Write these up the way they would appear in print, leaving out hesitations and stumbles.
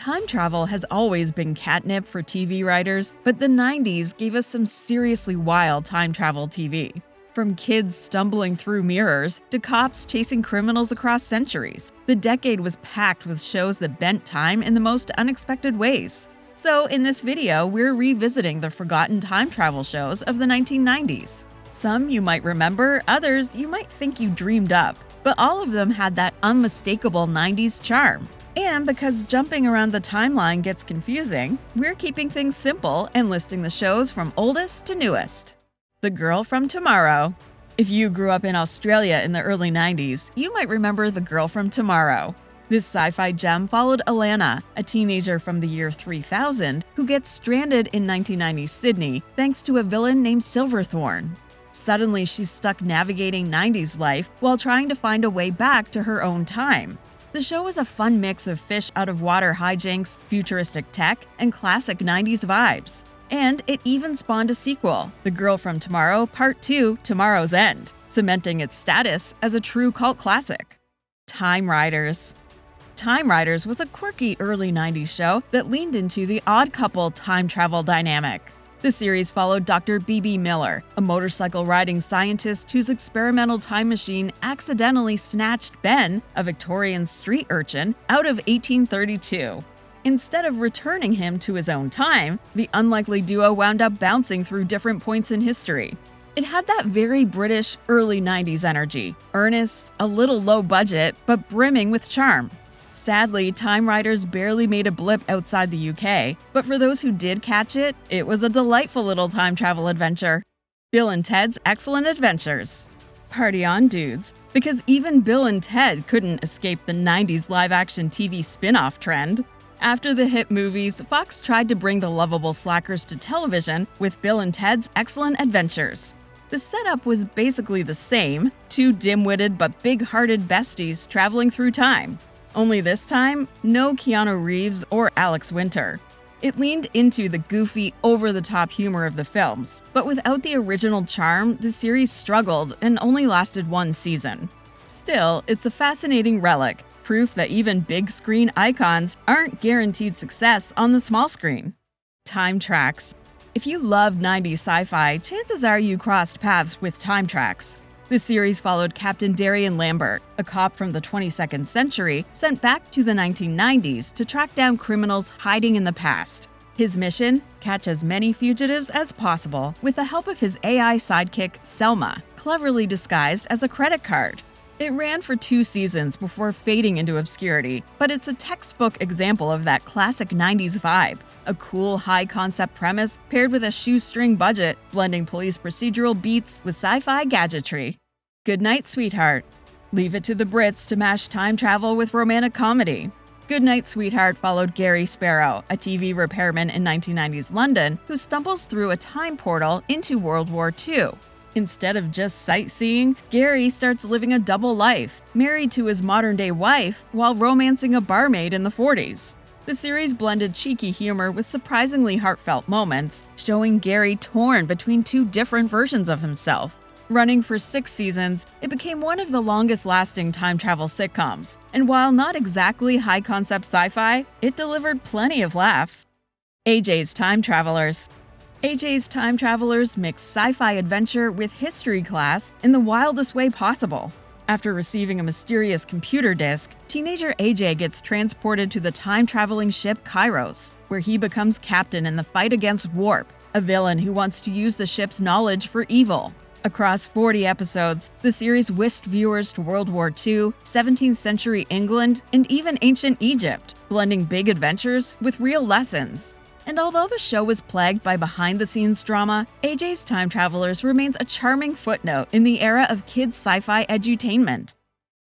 Time travel has always been catnip for TV writers, but the 90s gave us some seriously wild time travel TV. From kids stumbling through mirrors to cops chasing criminals across centuries, the decade was packed with shows that bent time in the most unexpected ways. So in this video, we're revisiting the forgotten time travel shows of the 1990s. Some you might remember, others you might think you dreamed up, but all of them had that unmistakable 90s charm. And because jumping around the timeline gets confusing, we're keeping things simple and listing the shows from oldest to newest. The Girl from Tomorrow. If you grew up in Australia in the early 90s, you might remember The Girl from Tomorrow. This sci-fi gem followed Alana, a teenager from the year 3000 who gets stranded in 1990s Sydney thanks to a villain named Silverthorne. Suddenly, she's stuck navigating 90s life while trying to find a way back to her own time. The show is a fun mix of fish-out-of-water hijinks, futuristic tech, and classic 90s vibes. And it even spawned a sequel, The Girl from Tomorrow Part 2 Tomorrow's End, cementing its status as a true cult classic. Time Riders. Time Riders was a quirky early 90s show that leaned into the odd couple time travel dynamic. The series followed Dr. B.B. Miller, a motorcycle-riding scientist whose experimental time machine accidentally snatched Ben, a Victorian street urchin, out of 1832. Instead of returning him to his own time, the unlikely duo wound up bouncing through different points in history. It had that very British early 90s energy, earnest, a little low budget, but brimming with charm. Sadly, Time Riders barely made a blip outside the UK, but for those who did catch it, it was a delightful little time travel adventure. Bill and Ted's Excellent Adventures. Party on, dudes, because even Bill and Ted couldn't escape the 90s live-action TV spin-off trend. After the hit movies, Fox tried to bring the lovable slackers to television with Bill and Ted's Excellent Adventures. The setup was basically the same, two dim-witted but big-hearted besties traveling through time. Only this time, no Keanu Reeves or Alex Winter. It leaned into the goofy, over-the-top humor of the films, but without the original charm, the series struggled and only lasted one season. Still, it's a fascinating relic, proof that even big-screen icons aren't guaranteed success on the small screen. Time Trax. If you loved 90s sci-fi, chances are you crossed paths with Time Trax. The series followed Captain Darian Lambert, a cop from the 22nd century sent back to the 1990s to track down criminals hiding in the past. His mission? Catch as many fugitives as possible with the help of his AI sidekick, Selma, cleverly disguised as a credit card. It ran for 2 seasons before fading into obscurity, but it's a textbook example of that classic 90s vibe. A cool, high-concept premise paired with a shoestring budget, blending police procedural beats with sci-fi gadgetry. Goodnight Sweetheart. Leave it to the Brits to mash time travel with romantic comedy. Goodnight Sweetheart followed Gary Sparrow, a TV repairman in 1990s London who stumbles through a time portal into World War II. Instead of just sightseeing, Gary starts living a double life, married to his modern-day wife while romancing a barmaid in the 40s. The series blended cheeky humor with surprisingly heartfelt moments, showing Gary torn between 2 different versions of himself. Running for 6 seasons, it became one of the longest-lasting time travel sitcoms, and while not exactly high-concept sci-fi, it delivered plenty of laughs. AJ's Time Travelers. AJ's Time Travelers mix sci-fi adventure with history class in the wildest way possible. After receiving a mysterious computer disk, teenager AJ gets transported to the time-traveling ship Kairos, where he becomes captain in the fight against Warp, a villain who wants to use the ship's knowledge for evil. Across 40 episodes, the series whisked viewers to World War II, 17th century England, and even ancient Egypt, blending big adventures with real lessons. And although the show was plagued by behind-the-scenes drama, AJ's Time Travelers remains a charming footnote in the era of kids' sci-fi edutainment.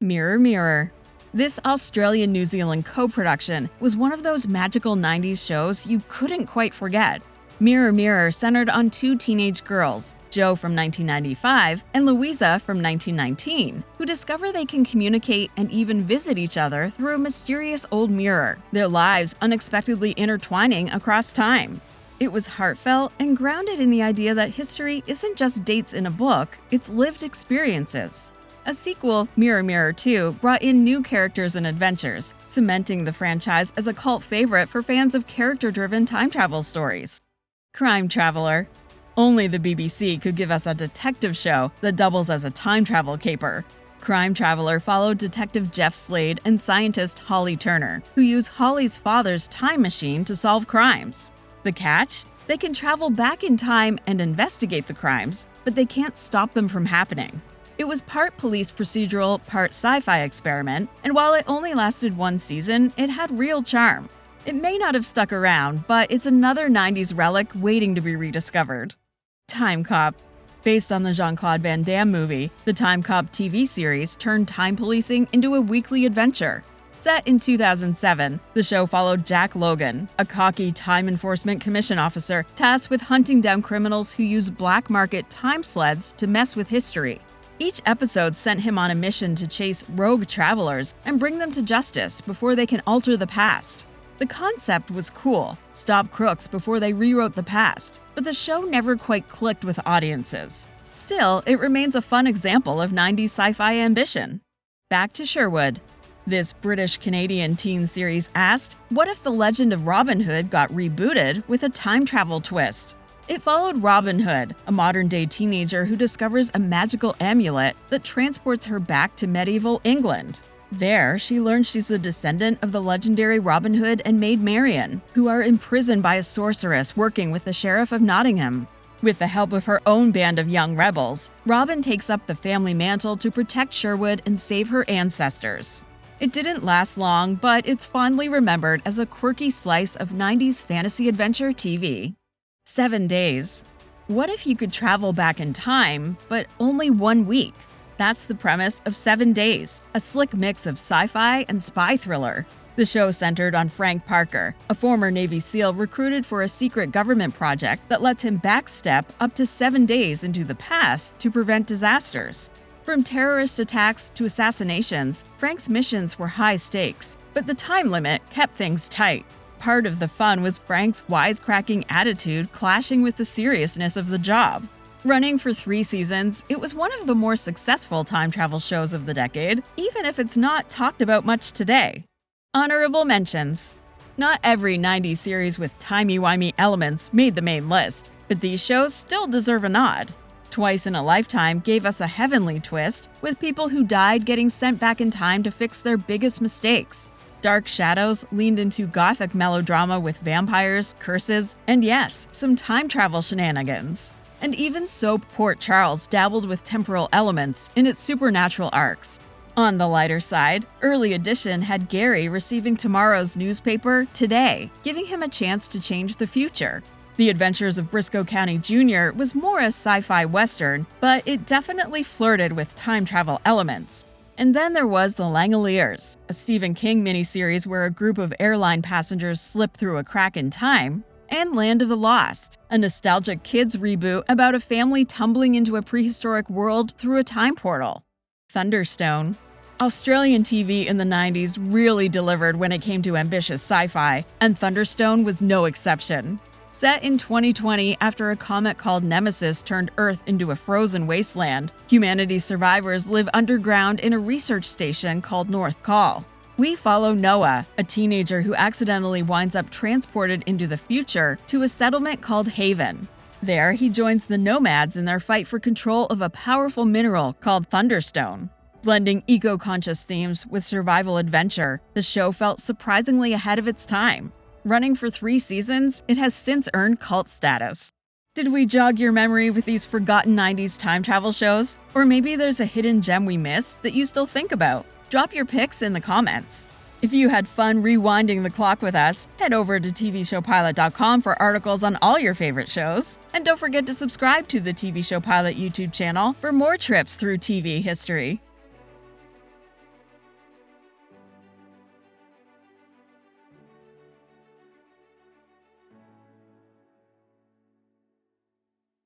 Mirror Mirror. This Australian-New Zealand co-production was one of those magical 90s shows you couldn't quite forget. Mirror Mirror centered on 2 teenage girls, Jo from 1995 and Louisa from 1919, who discover they can communicate and even visit each other through a mysterious old mirror, their lives unexpectedly intertwining across time. It was heartfelt and grounded in the idea that history isn't just dates in a book, it's lived experiences. A sequel, Mirror Mirror 2, brought in new characters and adventures, cementing the franchise as a cult favorite for fans of character-driven time travel stories. Crime Traveler. Only the BBC could give us a detective show that doubles as a time travel caper. Crime Traveler followed Detective Jeff Slade and scientist Holly Turner, who use Holly's father's time machine to solve crimes. The catch? They can travel back in time and investigate the crimes, but they can't stop them from happening. It was part police procedural, part sci-fi experiment, and while it only lasted one season, it had real charm. It may not have stuck around, but it's another 90s relic waiting to be rediscovered. Timecop. Based on the Jean-Claude Van Damme movie, the Timecop TV series turned time policing into a weekly adventure. Set in 2007, the show followed Jack Logan, a cocky Time Enforcement Commission officer tasked with hunting down criminals who use black market time sleds to mess with history. Each episode sent him on a mission to chase rogue travelers and bring them to justice before they can alter the past. The concept was cool, stop crooks before they rewrote the past, but the show never quite clicked with audiences. Still, it remains a fun example of 90s sci-fi ambition. Back to Sherwood. This British-Canadian teen series asked, what if the legend of Robin Hood got rebooted with a time travel twist? It followed Robin Hood, a modern-day teenager who discovers a magical amulet that transports her back to medieval England. There, she learns she's the descendant of the legendary Robin Hood and Maid Marian, who are imprisoned by a sorceress working with the Sheriff of Nottingham. With the help of her own band of young rebels, Robin takes up the family mantle to protect Sherwood and save her ancestors. It didn't last long, but it's fondly remembered as a quirky slice of 90s fantasy adventure TV. 7 Days. What if you could travel back in time, but only 1 week? That's the premise of 7 Days, a slick mix of sci-fi and spy thriller. The show centered on Frank Parker, a former Navy SEAL recruited for a secret government project that lets him backstep up to 7 days into the past to prevent disasters. From terrorist attacks to assassinations, Frank's missions were high stakes, but the time limit kept things tight. Part of the fun was Frank's wisecracking attitude clashing with the seriousness of the job. Running for 3 seasons, it was one of the more successful time travel shows of the decade, even if it's not talked about much today. Honorable mentions. Not every 90s series with timey-wimey elements made the main list, but these shows still deserve a nod. Twice in a Lifetime gave us a heavenly twist, with people who died getting sent back in time to fix their biggest mistakes. Dark Shadows leaned into gothic melodrama with vampires, curses, and yes, some time travel shenanigans. And even soap Port Charles dabbled with temporal elements in its supernatural arcs. On the lighter side, Early Edition had Gary receiving tomorrow's newspaper today, giving him a chance to change the future. The Adventures of Briscoe County Jr. was more a sci-fi western, but it definitely flirted with time travel elements. And then there was The Langoliers, a Stephen King miniseries where a group of airline passengers slip through a crack in time, and Land of the Lost, a nostalgic kids reboot about a family tumbling into a prehistoric world through a time portal. Thunderstone. Australian TV in the 90s really delivered when it came to ambitious sci-fi, and Thunderstone was no exception. Set in 2020 after a comet called Nemesis turned Earth into a frozen wasteland, humanity's survivors live underground in a research station called North Call. We follow Noah, a teenager who accidentally winds up transported into the future to a settlement called Haven. There, he joins the Nomads in their fight for control of a powerful mineral called Thunderstone. Blending eco-conscious themes with survival adventure, the show felt surprisingly ahead of its time. Running for 3 seasons, it has since earned cult status. Did we jog your memory with these forgotten 90s time travel shows? Or maybe there's a hidden gem we missed that you still think about? Drop your picks in the comments. If you had fun rewinding the clock with us, head over to tvshowpilot.com for articles on all your favorite shows. And don't forget to subscribe to the TV Show Pilot YouTube channel for more trips through TV history.